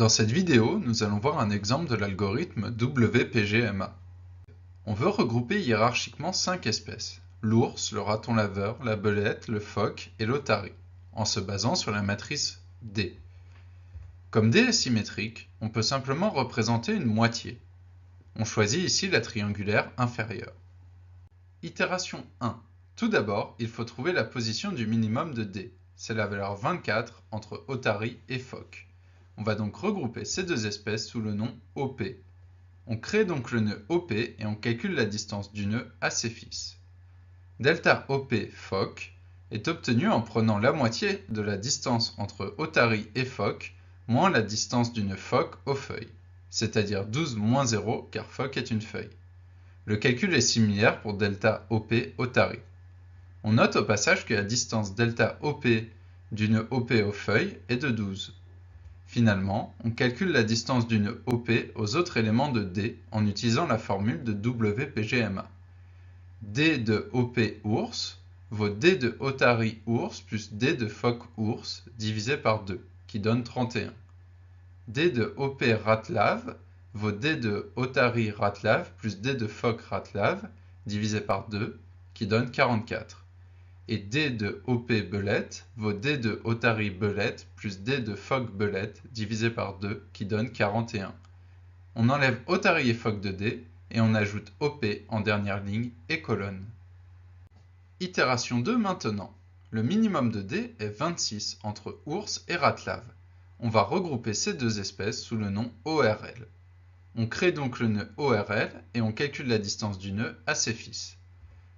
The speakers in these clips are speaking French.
Dans cette vidéo, nous allons voir un exemple de l'algorithme WPGMA. On veut regrouper hiérarchiquement 5 espèces: l'ours, le raton laveur, la belette, le phoque et l'otarie, en se basant sur la matrice D. Comme D est symétrique, on peut simplement représenter une moitié. On choisit ici la triangulaire inférieure. Itération 1. Tout d'abord, il faut trouver la position du minimum de D. C'est la valeur 24 entre otarie et phoque. On va donc regrouper ces deux espèces sous le nom OP. On crée donc le nœud OP et on calcule la distance du nœud à ses fils. Delta OP phoque est obtenu en prenant la moitié de la distance entre otarie et phoque moins la distance du nœud phoque aux feuilles, c'est-à-dire 12 moins 0 car phoque est une feuille. Le calcul est similaire pour delta OP otarie. On note au passage que la distance delta OP du nœud OP aux feuilles est de 12. Finalement, on calcule la distance du nœud OP aux autres éléments de D en utilisant la formule de WPGMA. D de OP ours vaut D de otarie ours plus D de phoque ours divisé par 2, qui donne 31. D de OP ratlave vaut D de otarie ratlave plus D de phoque ratlave divisé par 2, qui donne 44. Et D de OP belette vaut D de otarie belette plus D de phoque belette divisé par 2 qui donne 41. On enlève otarie et phoque de D et on ajoute OP en dernière ligne et colonne. Itération 2 maintenant. Le minimum de D est 26 entre ours et ratlave. On va regrouper ces deux espèces sous le nom ORL. On crée donc le nœud ORL et on calcule la distance du nœud à ses fils.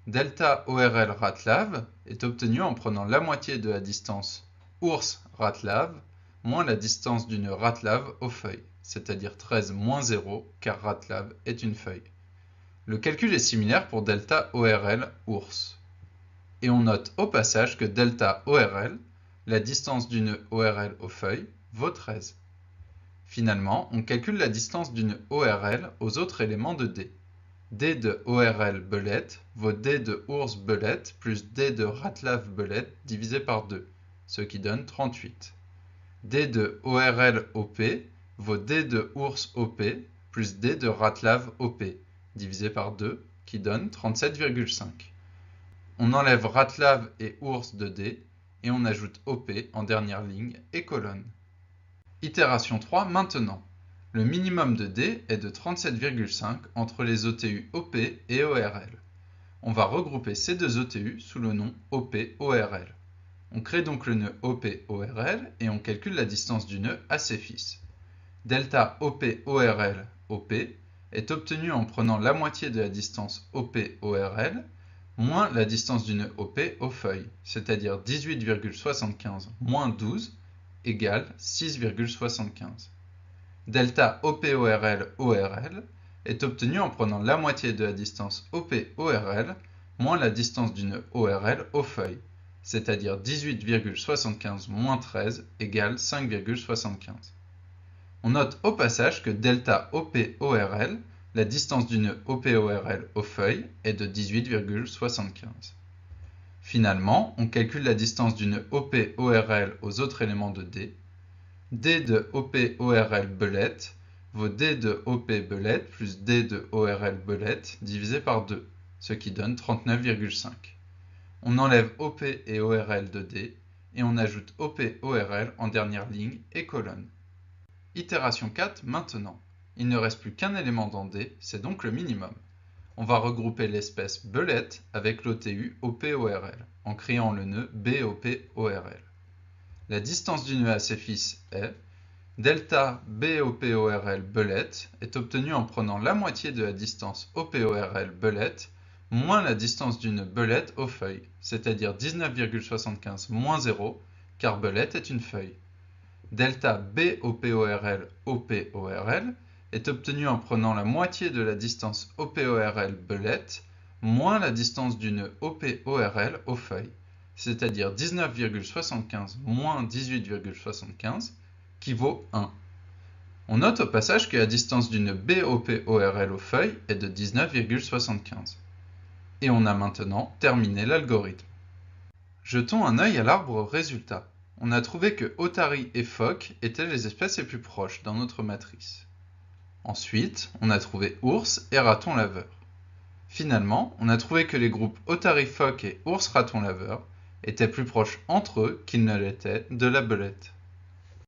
Delta ORL ratlave est obtenu en prenant la moitié de la distance ours ratlave moins la distance du nœud ratlave aux feuilles, c'est-à-dire 13 moins 0 car ratlave est une feuille. Le calcul est similaire pour delta ORL ours. Et on note au passage que delta ORL, la distance du nœud ORL aux feuilles, vaut 13. Finalement, on calcule la distance du nœud ORL aux autres éléments de D. D de ORL belette vaut D de ours belette plus D de ratlave belette divisé par 2, ce qui donne 38. D de ORL OP vaut D de ours OP plus D de ratlave OP divisé par 2, qui donne 37,5. On enlève ratlave et ours de D et on ajoute OP en dernière ligne et colonne. Itération 3 maintenant. Le minimum de D est de 37,5 entre les OTU OP et ORL. On va regrouper ces deux OTU sous le nom OP-ORL. On crée donc le nœud OP-ORL et on calcule la distance du nœud à ses fils. Delta OP-ORL OP est obtenu en prenant la moitié de la distance OP-ORL moins la distance du nœud OP aux feuilles, c'est-à-dire 18,75 moins 12 égale 6,75. Delta OP-ORL-ORL est obtenu en prenant la moitié de la distance OP-ORL moins la distance du nœud ORL aux feuilles, c'est-à-dire 18,75 moins 13 égale 5,75. On note au passage que delta OP-ORL, la distance du nœud OP-ORL aux feuilles, est de 18,75. Finalement, on calcule la distance du nœud OP-ORL aux autres éléments de D. D de OP-ORL belette vaut D de OP belette plus D de ORL belette divisé par 2, ce qui donne 39,5. On enlève OP et ORL de D et on ajoute OP-ORL en dernière ligne et colonne. Itération 4 maintenant. Il ne reste plus qu'un élément dans D, c'est donc le minimum. On va regrouper l'espèce belette avec l'OTU OP-ORL en créant le nœud BOP-ORL. La distance du nœud à ses fils est delta BOP-ORL belette est obtenue en prenant la moitié de la distance OP-ORL belette moins la distance du nœud belette aux feuilles, c'est-à-dire 19,75 moins 0 car belette est une feuille. Delta BOP-ORL OP-ORL est obtenue en prenant la moitié de la distance OP-ORL belette moins la distance du nœud OP-ORL aux feuilles, c'est-à-dire 19,75 moins 18,75, qui vaut 1. On note au passage que la distance du nœud BOP-ORL aux feuilles est de 19,75. Et on a maintenant terminé l'algorithme. Jetons un œil à l'arbre résultat. on a trouvé que otarie et phoque étaient les espèces les plus proches dans notre matrice. Ensuite, on a trouvé ours et raton laveur. Finalement, on a trouvé que les groupes otarie-phoque et ours-raton laveur étaient plus proches entre eux qu'ils ne l'étaient de la belette.